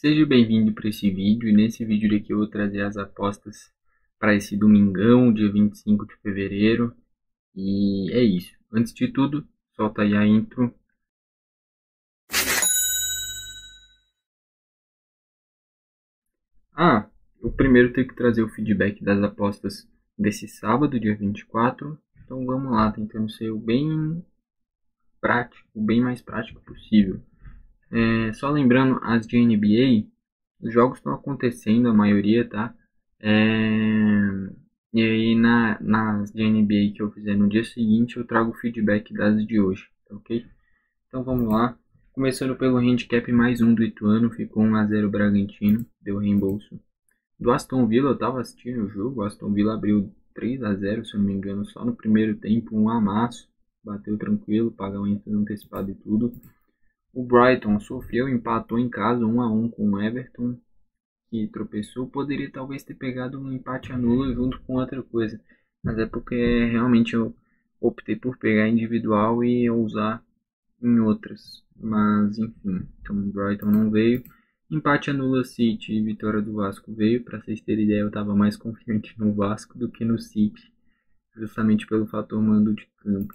Seja bem-vindo para esse vídeo, e nesse vídeo aqui eu vou trazer as apostas para esse domingão, dia 25 de fevereiro, e é isso. Antes de tudo, solta aí a intro. Eu primeiro tenho que trazer o feedback das apostas desse sábado, dia 24, então vamos lá, tentando ser o bem prático, o bem mais prático possível. Só lembrando, as de NBA, os jogos estão acontecendo, a maioria, tá? E aí nas de NBA que eu fizer no dia seguinte, eu trago o feedback das de hoje, tá ok? Então vamos lá. Começando pelo handicap mais um do Ituano, ficou 1-0 Bragantino, deu reembolso. Do Aston Villa, eu tava assistindo o jogo, o Aston Villa abriu 3-0, se eu não me engano, só no primeiro tempo, um amasso, bateu tranquilo, pagamento antecipado e tudo. O Brighton sofreu, empatou em casa 1-1 com o Everton, que tropeçou. Poderia talvez ter pegado um empate anula junto com outra coisa, mas é porque realmente eu optei por pegar individual e usar em outras. Mas enfim, então o Brighton não veio. Empate anula City e vitória do Vasco veio. Para vocês terem ideia, eu estava mais confiante no Vasco do que no City, justamente pelo fator mando de campo.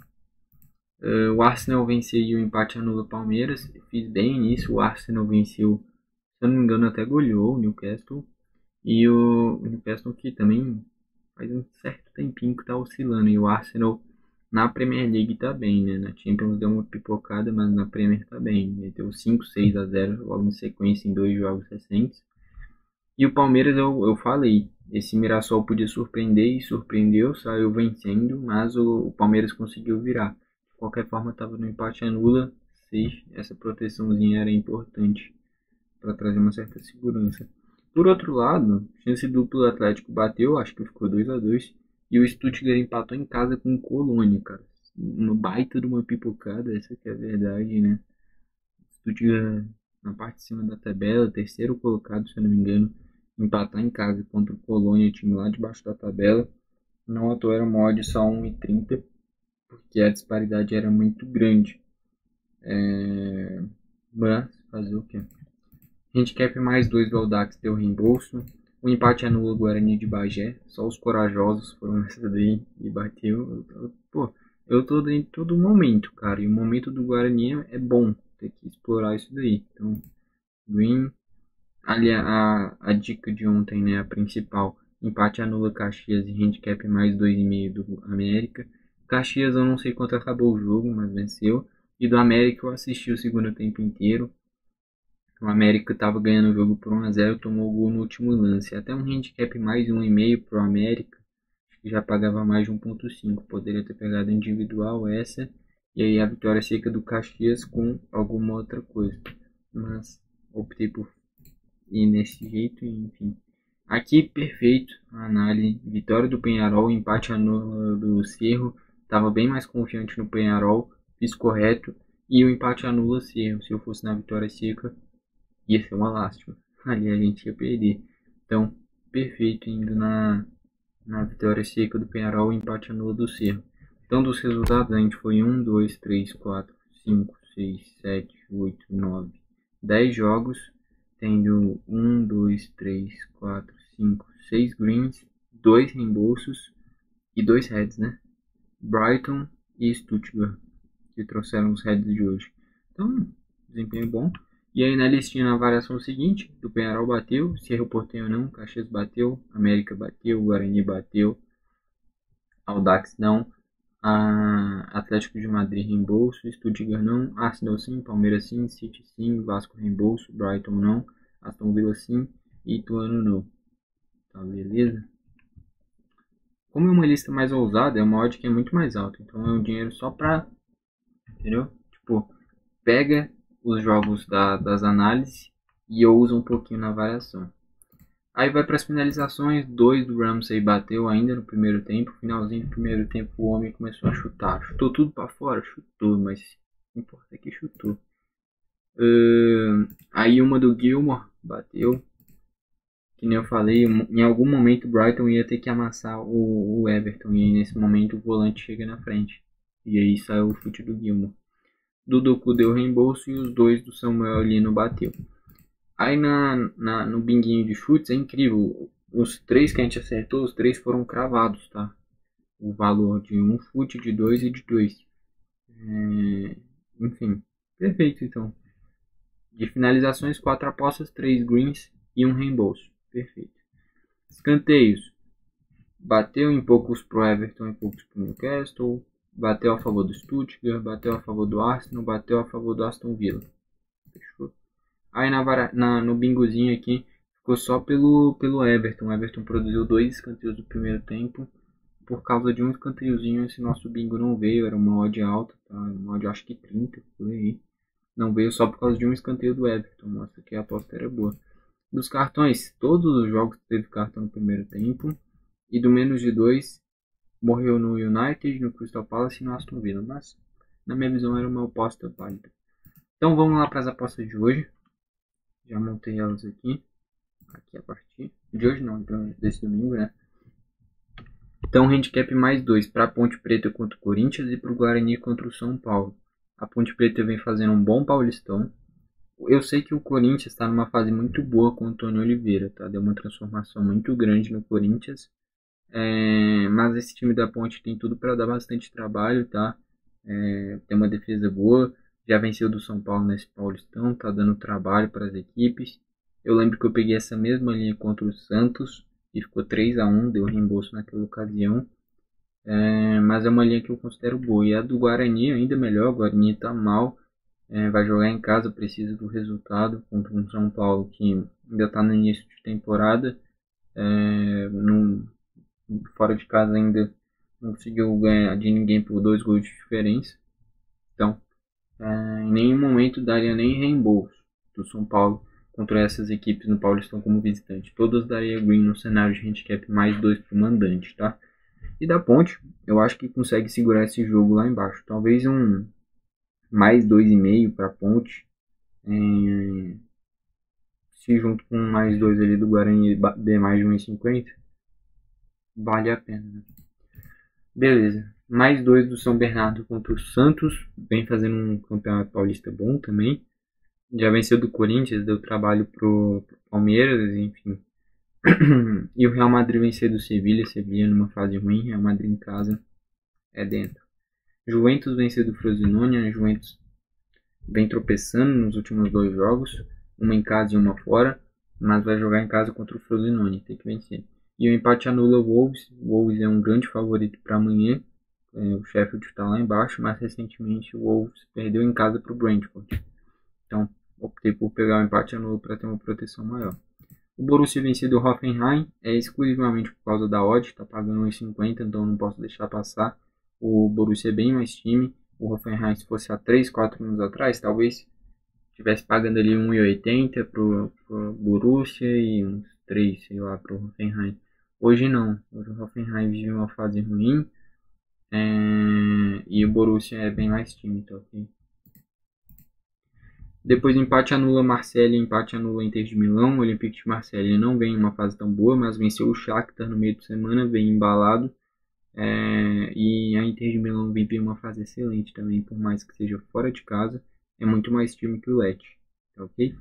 O Arsenal venceu e o empate anula Palmeiras. Eu fiz bem nisso. O Arsenal venceu, se eu não me engano, até goleou o Newcastle. E o Newcastle que também faz um certo tempinho que está oscilando. E o Arsenal na Premier League tá bem, né? Na Champions deu uma pipocada, mas na Premier tá bem. Meteu 5-6-0 logo em sequência em 2 jogos recentes. E o Palmeiras, eu falei, esse Mirassol podia surpreender e surpreendeu, saiu vencendo, mas o Palmeiras conseguiu virar. De qualquer forma, estava no empate anula, 6. Essa proteçãozinha era importante para trazer uma certa segurança. Por outro lado, chance duplo do Atlético bateu, acho que ficou 2-2. E o Stuttgart empatou em casa com o Colônia, cara. Uma baita de uma pipocada, essa que é a verdade, né? Stuttgart na parte de cima da tabela, terceiro colocado, se eu não me engano, empatar em casa contra o Colônia, time lá debaixo da tabela. Não à toa era uma odd só 1,30, porque a disparidade era muito grande. Mas, fazer o quê? Handicap mais 2 do Audax deu reembolso. O empate anula o Guarani de Bagé. Só os corajosos foram nessa daí e bateu. Eu tô dentro do momento, cara. E o momento do Guarani é bom. Tem que explorar isso daí. Então, Green. Ali a dica de ontem, né? A principal. Empate anula Caxias e handicap mais 2,5 do América. Caxias eu não sei quanto acabou o jogo, mas venceu. E do América eu assisti o segundo tempo inteiro. O América estava ganhando o jogo por 1-0, tomou o gol no último lance. Até um handicap mais 1,5 para o América, acho que já pagava mais de 1,5. Poderia ter pegado individual essa, e aí a vitória seca do Caxias com alguma outra coisa. Mas optei por ir nesse jeito, enfim. Aqui, perfeito a análise. Vitória do Peñarol, empate anula do Cerro. Estava bem mais confiante no Peñarol, fiz correto. E o empate anula o Cerro. Se eu fosse na vitória seca, ia ser uma lástima. Ali a gente ia perder. Então, perfeito indo na vitória seca do Peñarol e empate anula do Cerro. Então, dos resultados, a gente foi 1, 2, 3, 4, 5, 6, 7, 8, 9, 10 jogos, tendo 1, 2, 3, 4, 5, 6 greens, 2 reembolsos e 2 heads, né? Brighton e Stuttgart, que trouxeram os heads de hoje. Então, desempenho bom. E aí na listinha na variação seguinte, do Peñarol bateu, Cerro Porteño não, Caxias bateu, América bateu, Guarani bateu, Audax não, Atlético de Madrid reembolso, Stuttgart não, Arsenal sim, Palmeiras sim, City sim, Vasco reembolso, Brighton não, Aston Villa sim e Ituano não. Tá, beleza? Como é uma lista mais ousada, é uma odd que é muito mais alta, então é um dinheiro só pra, entendeu? Tipo, pega os jogos das análises e eu uso um pouquinho na variação. Aí vai para as finalizações, 2 do Ramsey bateu ainda no primeiro tempo, finalzinho do primeiro tempo o homem começou a chutar, chutou tudo para fora, chutou, mas o importante é que chutou. Aí uma do Gilmore bateu, que nem eu falei, em algum momento o Brighton ia ter que amassar o Everton, e aí nesse momento o volante chega na frente, e aí saiu o chute do Gilmore. Do Doku deu reembolso e os 2 do Samuel Lino bateu. Aí no binguinho de chutes é incrível. Os três que a gente acertou, os três foram cravados, tá? O valor de um chute, de dois e de dois. Enfim, perfeito então. De finalizações, 4 apostas, 3 greens e um reembolso. Perfeito. Escanteios. Bateu em poucos pro Everton e poucos pro Newcastle. Bateu a favor do Stuttgart. Bateu a favor do Arsenal. Bateu a favor do Aston Villa. Fechou? Aí no bingozinho aqui ficou só pelo Everton. O Everton produziu 2 escanteios do primeiro tempo. Por causa de um escanteiozinho, esse nosso bingo não veio. Era uma odd alta, tá? Uma odd acho que 30 por aí. Não veio só por causa de um escanteio do Everton. Mostra que a aposta era boa. Dos cartões, todos os jogos teve cartão no primeiro tempo. E do menos de 2, morreu no United, no Crystal Palace e no Aston Villa. Mas, na minha visão, era uma aposta válida. Então vamos lá para as apostas de hoje. Já montei elas aqui. Aqui a partir de hoje, não, desse domingo, né? Então, handicap mais 2 para a Ponte Preta contra o Corinthians e para o Guarani contra o São Paulo. A Ponte Preta vem fazendo um bom Paulistão. Eu sei que o Corinthians está numa fase muito boa com o Antônio Oliveira, tá? Deu uma transformação muito grande no Corinthians. Mas esse time da Ponte tem tudo para dar bastante trabalho, tá? Tem uma defesa boa. Já venceu do São Paulo nesse Paulistão, tá dando trabalho para as equipes. Eu lembro que eu peguei essa mesma linha contra o Santos e ficou 3-1, deu reembolso naquela ocasião. Mas é uma linha que eu considero boa. E a do Guarani ainda melhor. O Guarani está mal. Vai jogar em casa, precisa do resultado contra um São Paulo que ainda está no início de temporada. Fora de casa ainda não conseguiu ganhar de ninguém por 2 gols de diferença. Então, em nenhum momento daria nem reembolso do São Paulo contra essas equipes no Paulistão como visitante. Todas daria green no cenário de handicap mais 2 para o mandante, tá? E da Ponte, eu acho que consegue segurar esse jogo lá embaixo. Talvez um mais 2,5 para a Ponte. Se junto com mais 2 ali do Guarani dê mais de 1,50, vale a pena, né? Beleza. Mais 2 do São Bernardo contra o Santos. Vem fazendo um campeonato paulista bom também. Já venceu do Corinthians, deu trabalho pro Palmeiras, enfim. E o Real Madrid venceu do Sevilha. Sevilha numa fase ruim. Real Madrid em casa é dentro. Juventus venceu do Frosinone. A Juventus vem tropeçando nos últimos 2 jogos. Uma em casa e uma fora. Mas vai jogar em casa contra o Frosinone. Tem que vencer. E o empate anula o Wolves. O Wolves é um grande favorito para amanhã. O Sheffield está lá embaixo. Mas recentemente o Wolves perdeu em casa para o Brentford. Então optei por pegar o empate anula para ter uma proteção maior. O Borussia venceu do Hoffenheim. É exclusivamente por causa da odd. Está pagando 1,50. Então não posso deixar passar. O Borussia é bem mais time. O Hoffenheim, se fosse há 3, 4 anos atrás, talvez estivesse pagando ali 1,80 pro Borussia e uns 3, sei lá, pro Hoffenheim. Hoje não. Hoje o Hoffenheim vive uma fase ruim. E o Borussia é bem mais time, tá ok? Depois empate anula Marseille, empate anula Inter de Milão. O Olympique de Marseille não vem em uma fase tão boa, mas venceu o Shakhtar no meio de semana, vem embalado. E a Inter de Milão vem em uma fase excelente também, por mais que seja fora de casa. É muito mais time que o Lecce, tá ok?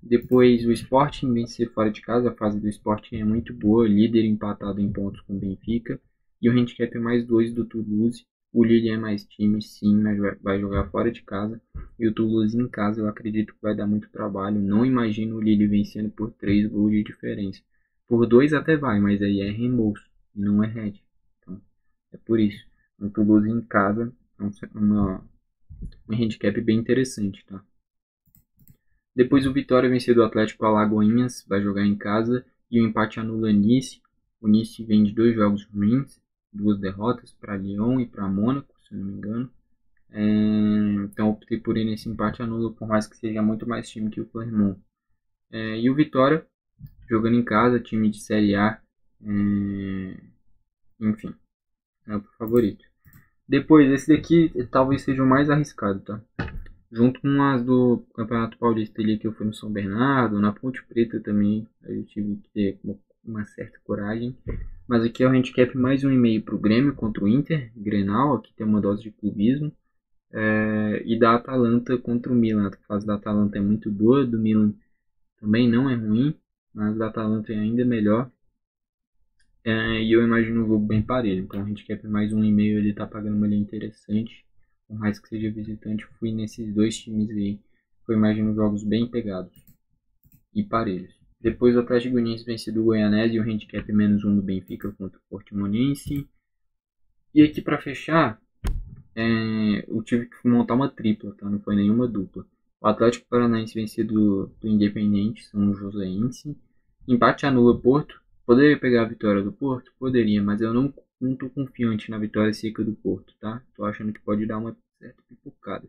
Depois o Sporting vencer fora de casa. A fase do Sporting é muito boa, líder empatado em pontos com o Benfica. E o handicap é mais 2 do Toulouse. O Lille é mais time, sim, mas vai jogar fora de casa. E o Toulouse em casa eu acredito que vai dar muito trabalho. Não imagino o Lille vencendo por 3 gols de diferença. Por 2 até vai, mas aí é reembolso e não é head. Então, é por isso. O Toulouse em casa é um handicap bem interessante, tá? Depois o Vitória venceu do Atlético Alagoinhas, vai jogar em casa. E o empate anula Nice. O Nice vem de 2 jogos ruins, 2 derrotas para Lyon e para Mônaco, se não me engano. Então optei por ir nesse empate anula, por mais que seja muito mais time que o Clermont. E o Vitória, jogando em casa, time de Série A. Enfim, é o favorito. Depois, esse daqui talvez seja o mais arriscado, tá? Junto com as do Campeonato Paulista ali, que eu fui no São Bernardo, na Ponte Preta também, eu tive que ter uma certa coragem. Mas aqui é o handicap mais 1,5 para o Grêmio contra o Inter, Grenal, aqui tem uma dose de clubismo. E da Atalanta contra o Milan. A fase da Atalanta é muito boa, do Milan também não é ruim, mas da Atalanta é ainda melhor. E eu imagino um jogo bem parelho. Então o handicap mais 1,5 ele tá pagando uma linha interessante. Por mais que seja visitante, fui nesses dois times aí. Eu imagino jogos bem pegados e parelhos. Depois o Atlético Goianiense vencido o Goianese e o handicap -1 do Benfica contra o Portimonense. E aqui para fechar, eu tive que montar uma tripla, tá? Não foi nenhuma dupla. O Atlético Paranaense vencido do Independente, São Joséense. Empate anula Porto. Poderia pegar a vitória do Porto? Poderia, mas eu não tô confiante na vitória seca do Porto, tá? Tô achando que pode dar uma certa pipocada.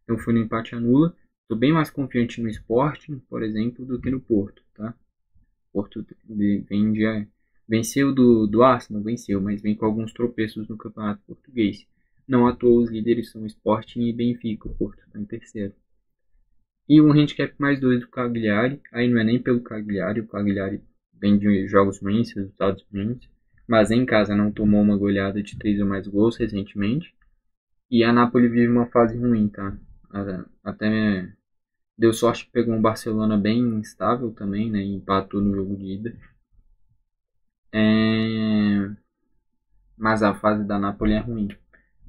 Então fui no empate anula. Tô bem mais confiante no Sporting, por exemplo, do que no Porto, tá? Porto venceu do Arsenal, venceu, mas vem com alguns tropeços no Campeonato Português. Não à toa os líderes são Sporting e Benfica, o Porto está em terceiro. E um handicap mais 2 do Cagliari, aí não é nem pelo Cagliari, o Cagliari vem de jogos ruins, resultados ruins, mas em casa não tomou uma goleada de 3 ou mais gols recentemente. E a Napoli vive uma fase ruim, tá? Até deu sorte que pegou um Barcelona bem instável também, né? E empatou no jogo de ida. Mas a fase da Napoli é ruim.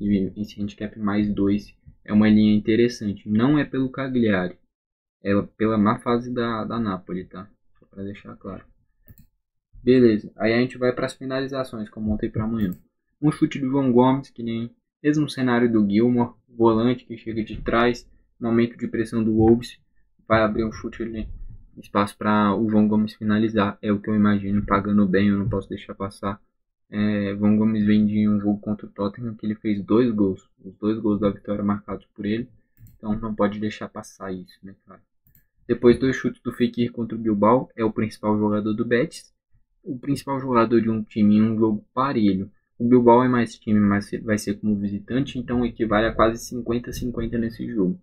E esse handicap mais 2 é uma linha interessante. Não é pelo Cagliari, é pela má fase da Napoli, tá? Só pra deixar claro. Beleza, aí a gente vai para as finalizações, como montei para amanhã. Um chute do João Gomes, que nem mesmo cenário do Gilmore, volante que chega de trás, momento de pressão do Wolves, vai abrir um chute ali, espaço para o João Gomes finalizar. É o que eu imagino, pagando bem, eu não posso deixar passar. João Gomes vem de um jogo contra o Tottenham que ele fez 2 gols, os 2 gols da vitória marcados por ele, então não pode deixar passar isso, né, cara? Depois 2 chutes do Fekir contra o Bilbao, é o principal jogador do Betis, o principal jogador de um time em um jogo parelho. O Bilbao é mais time, mas vai ser como visitante, então equivale a quase 50-50 nesse jogo.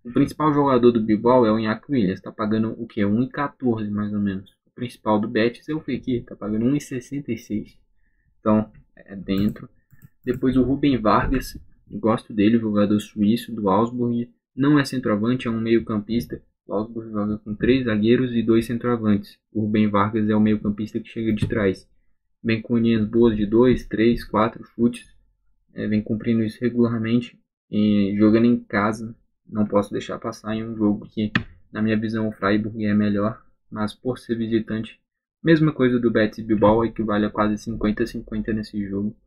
O principal jogador do Bilbao é o Iñaki Williams, está pagando o que? 1,14 mais ou menos. O principal do Betis é o Fekir, está pagando 1,66. Então, é dentro. Depois o Rubem Vargas, gosto dele, jogador suíço do Augsburg. Não é centroavante, é um meio campista. O Augsburg joga com 3 zagueiros e 2 centroavantes. O Rubem Vargas é o meio campista que chega de trás. Vem com linhas boas de 2, 3, 4 chutes. Vem cumprindo isso regularmente. E jogando em casa, não posso deixar passar em um jogo que, na minha visão, o Freiburg é melhor. Mas por ser visitante, mesma coisa do Betis Bilbao, equivale a quase 50-50 nesse jogo.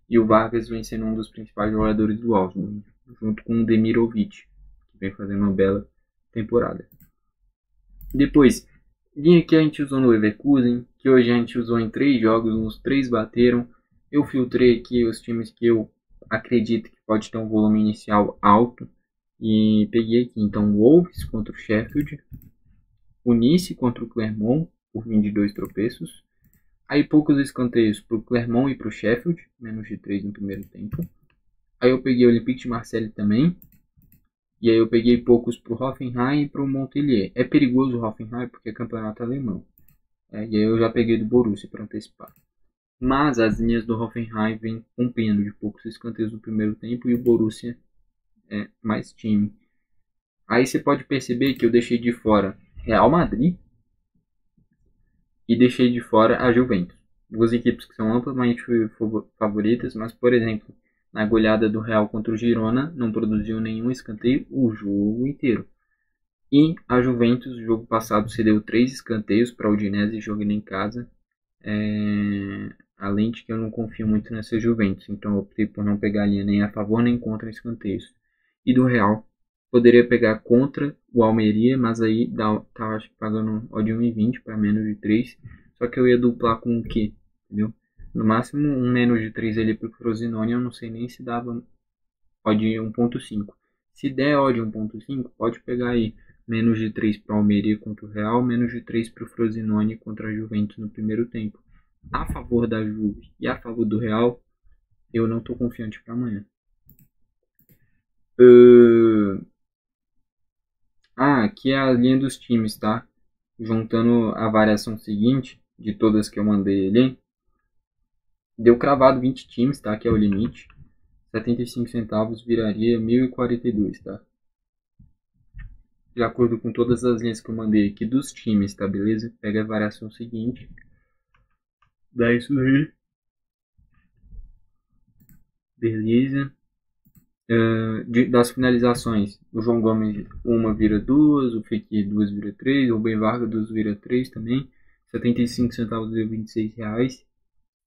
E o Vargas vem sendo um dos principais jogadores do Augsburg, junto com o Demirovic, que vem fazendo uma bela temporada. Depois, linha que a gente usou no Leverkusen, que hoje a gente usou em 3 jogos, uns 3 bateram. Eu filtrei aqui os times que eu acredito que pode ter um volume inicial alto. E peguei aqui, então, o Wolves contra o Sheffield, o Nice contra o Clermont, por fim de 2 tropeços. Aí poucos escanteios para o Clermont e para o Sheffield, menos de 3 no primeiro tempo. Aí eu peguei o Olympique de Marseille também. E aí eu peguei poucos para o Hoffenheim e para o Montpellier. É perigoso o Hoffenheim porque é campeonato alemão. E aí eu já peguei do Borussia para antecipar. Mas as linhas do Hoffenheim vêm cumprindo de poucos escanteios no primeiro tempo e o Borussia é mais time. Aí você pode perceber que eu deixei de fora Real Madrid e deixei de fora a Juventus. Duas equipes que são amplamente favoritas, mas, por exemplo, na goleada do Real contra o Girona, não produziu nenhum escanteio o jogo inteiro. E a Juventus, no jogo passado, cedeu 3 escanteios para o Udinese jogando em casa. Além de que eu não confio muito nessa Juventus, então eu optei por não pegar a linha nem a favor nem contra escanteios. E do Real, poderia pegar contra o Almeria, mas aí tava acho que pagando odd 1,20 para menos de 3. Só que eu ia duplar com o quê? Entendeu? No máximo um menos de 3 ali pro Frosinone, eu não sei nem se dava odd 1.5. Se der odd 1.5, pode pegar aí menos de 3 para o Almeria contra o Real, menos de 3 para o Frosinone contra a Juventus no primeiro tempo. A favor da Juve e a favor do Real, eu não estou confiante para amanhã. Aqui é a linha dos times, tá? Juntando a variação seguinte, de todas que eu mandei ali, deu cravado 20 times, tá? Que é o limite. 75 centavos viraria 1.042, tá? de acordo com todas as linhas que eu mandei aqui dos times, tá beleza? Pega a variação seguinte, dá isso daí, beleza. Das finalizações, o João Gomes uma vira duas, o Fekir duas vira três, o Ben Varga duas vira três também, 75 centavos deu R$ 26.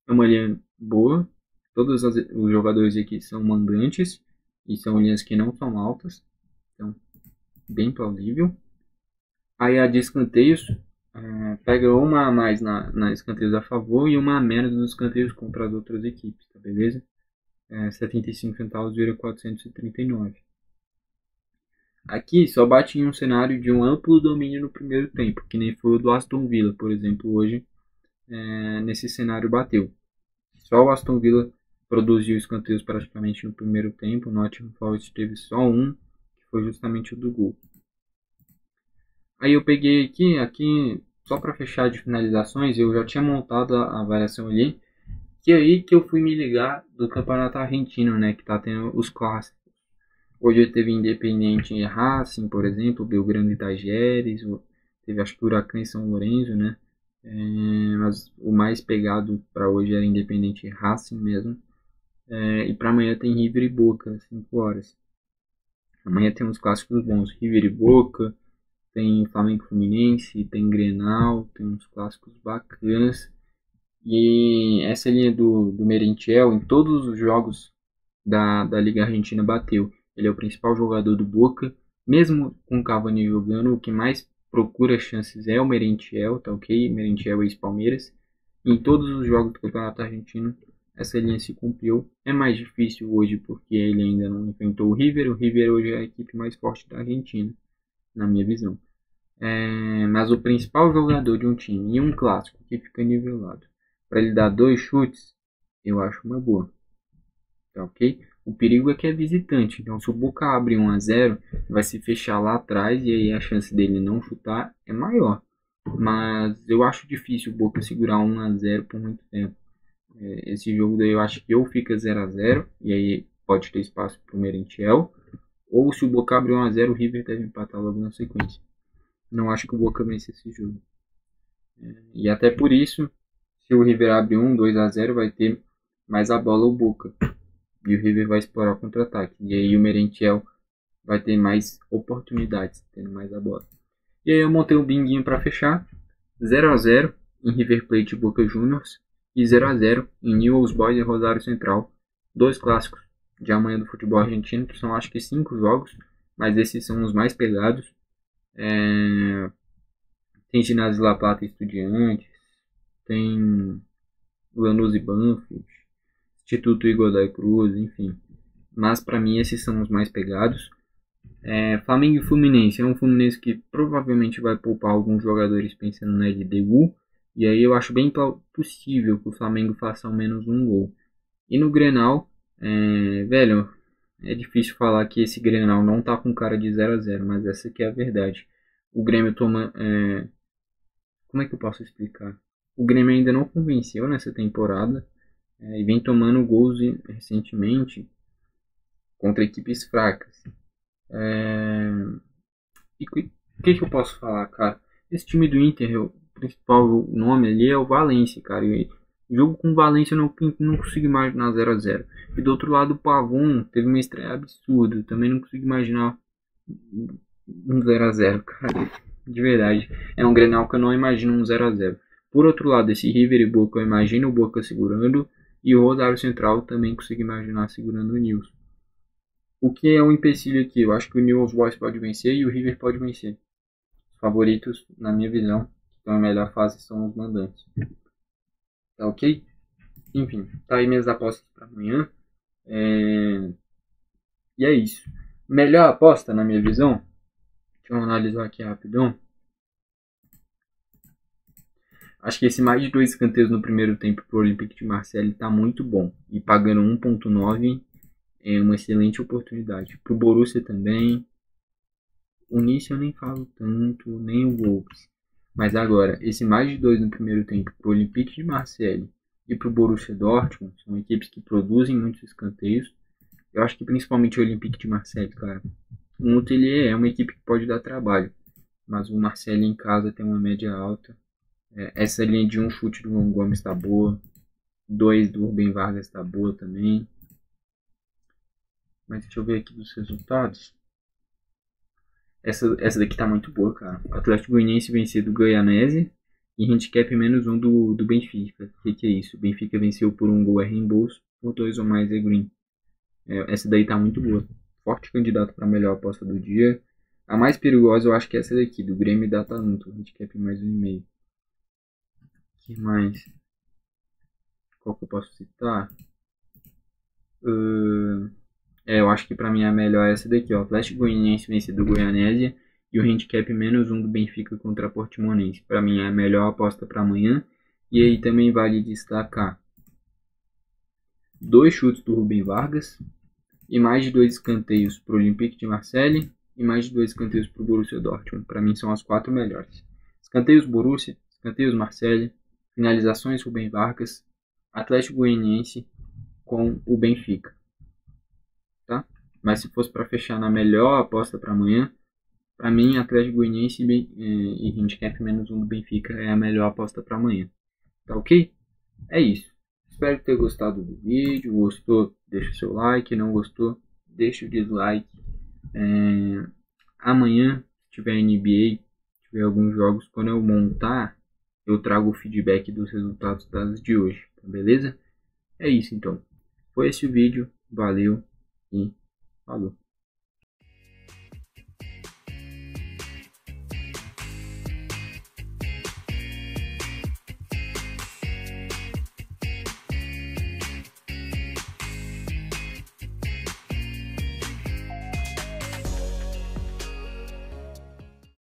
É uma linha boa, todos os jogadores aqui são mandantes e são linhas que não são altas, então bem plausível. Aí a de escanteios, pega uma a mais na escanteios a favor e uma a menos nos escanteios contra as outras equipes, tá beleza? 75 centavos vira 439. Aqui só bate em um cenário de um amplo domínio no primeiro tempo, que nem foi o do Aston Villa, por exemplo, hoje nesse cenário bateu. Só o Aston Villa produziu escanteios praticamente no primeiro tempo, o Nottingham Forest teve só um, que foi justamente o do gol. Aí eu peguei aqui só para fechar de finalizações, eu já tinha montado a variação ali, que é aí que eu fui me ligar do campeonato argentino, né, que tá tendo os clássicos. Hoje teve Independiente e Racing, por exemplo, Belgrano e Tajeres, teve acho que Huracan e São Lourenço, né, mas o mais pegado para hoje era Independiente e Racing mesmo. E para amanhã tem River e Boca, 5 horas. Amanhã tem uns clássicos bons, River e Boca, tem Flamengo e Fluminense, tem Grenal, tem uns clássicos bacanas. E essa linha do Merentiel, em todos os jogos da Liga Argentina, bateu. Ele é o principal jogador do Boca. Mesmo com o Cavani jogando, o que mais procura chances é o Merentiel, tá ok? Merentiel é ex-Palmeiras. Em todos os jogos do Campeonato Argentino, essa linha se cumpriu. É mais difícil hoje porque ele ainda não enfrentou o River. O River hoje é a equipe mais forte da Argentina, na minha visão. Mas o principal jogador de um time em um clássico que fica nivelado, para ele dar 2 chutes, eu acho uma boa. Tá ok? O perigo é que é visitante. Então, se o Boca abre 1-0, vai se fechar lá atrás e aí a chance dele não chutar é maior. Mas eu acho difícil o Boca segurar 1-0 por muito tempo. Esse jogo daí eu acho que ou fica 0-0 e aí pode ter espaço para o Merentiel, ou se o Boca abre 1-0, o River deve empatar logo na sequência. Não acho que o Boca vence esse jogo. E até por isso, se o River abre 2-0, vai ter mais a bola o Boca. E o River vai explorar o contra-ataque. E aí o Merentiel vai ter mais oportunidades, tendo mais a bola. E aí eu montei um binguinho para fechar. 0-0 em River Plate e Boca Juniors. E 0-0 em Newell's Boys e Rosário Central. 2 clássicos de amanhã do futebol argentino, que são acho que 5 jogos. Mas esses são os mais pegados. Tem Ginásio La Plata e Estudiantes. Tem Lanús e Banfield. Instituto Igor da Cruz, enfim. Mas para mim esses são os mais pegados. Flamengo e Fluminense. É um Fluminense que provavelmente vai poupar alguns jogadores pensando na LDU. E aí eu acho bem possível que o Flamengo faça ao menos um gol. E no Grenal, velho, é difícil falar que esse Grenal não tá com cara de 0-0, mas essa aqui é a verdade. O Grêmio toma... como é que eu posso explicar? O Grêmio ainda não convenceu nessa temporada. E vem tomando gols recentemente contra equipes fracas. E o que eu posso falar, cara? Esse time do Inter, o principal nome ali é o Valência, cara. E jogo com o Valência eu não consigo imaginar 0-0. E do outro lado o Pavon teve uma estreia absurda. Também não consigo imaginar um 0-0, cara. De verdade. É um Grenal que eu não imagino um 0-0. Por outro lado, esse River e Boca, eu imagino o Boca segurando. E o Rosário Central também consigo imaginar segurando o Newell's. O que é um empecilho aqui? Eu acho que o Newell's Boys pode vencer e o River pode vencer. Os favoritos, na minha visão, que estão em melhor fase, são os mandantes. Tá ok? Enfim, tá aí minhas apostas para amanhã. E é isso. Melhor aposta, na minha visão, deixa eu analisar aqui rapidão. Acho que esse mais de 2 escanteios no primeiro tempo pro Olympique de Marseille tá muito bom. E pagando 1.9 é uma excelente oportunidade. Pro Borussia também. O Nice eu nem falo tanto, nem o Wolves. Mas agora, esse mais de 2 no primeiro tempo pro Olympique de Marseille e pro Borussia Dortmund, são equipes que produzem muitos escanteios. Eu acho que principalmente o Olympique de Marseille, cara, O Montpellier é uma equipe que pode dar trabalho, mas o Marseille em casa tem uma média alta. Essa linha de um chute do João Gomes está boa, 2 do Rubem Vargas está boa também. Mas deixa eu ver aqui dos resultados. Essa daqui tá muito boa, cara. O Atlético Goianiense venceu do Goianese e handicap -1 do Benfica. O que é isso? O Benfica venceu por 1 gol é reembolso, por 2 ou mais é green. Essa daí tá muito boa. Forte candidato para a melhor aposta do dia. A mais perigosa eu acho que é essa daqui, do Grêmio da Talento. Handicap mais 1,5. Que mais? Qual que eu posso citar? Eu acho que pra mim a melhor é essa daqui, ó. Atlético Goianiense venceu do Goianésia e o handicap -1 do Benfica contra a Portimonense. Pra mim é a melhor aposta para amanhã. E aí também vale destacar 2 chutes do Rubem Vargas e mais de 2 escanteios pro Olympique de Marseille e mais de 2 escanteios pro Borussia Dortmund. Pra mim são as 4 melhores. Escanteios Borussia, escanteios Marseille, finalizações Rubem Vargas, Atlético Goianiense com o Benfica. Tá? Mas se fosse para fechar na melhor aposta para amanhã, para mim Atlético Goianiense e handicap -1 do Benfica é a melhor aposta para amanhã. Tá ok? É isso. Espero ter gostado do vídeo. Gostou? Deixa o seu like. Não gostou? Deixa o dislike. Amanhã, se tiver NBA, se tiver alguns jogos, quando eu montar, eu trago o feedback dos resultados das de hoje. Tá beleza? É isso então. Foi esse o vídeo. Valeu e falou.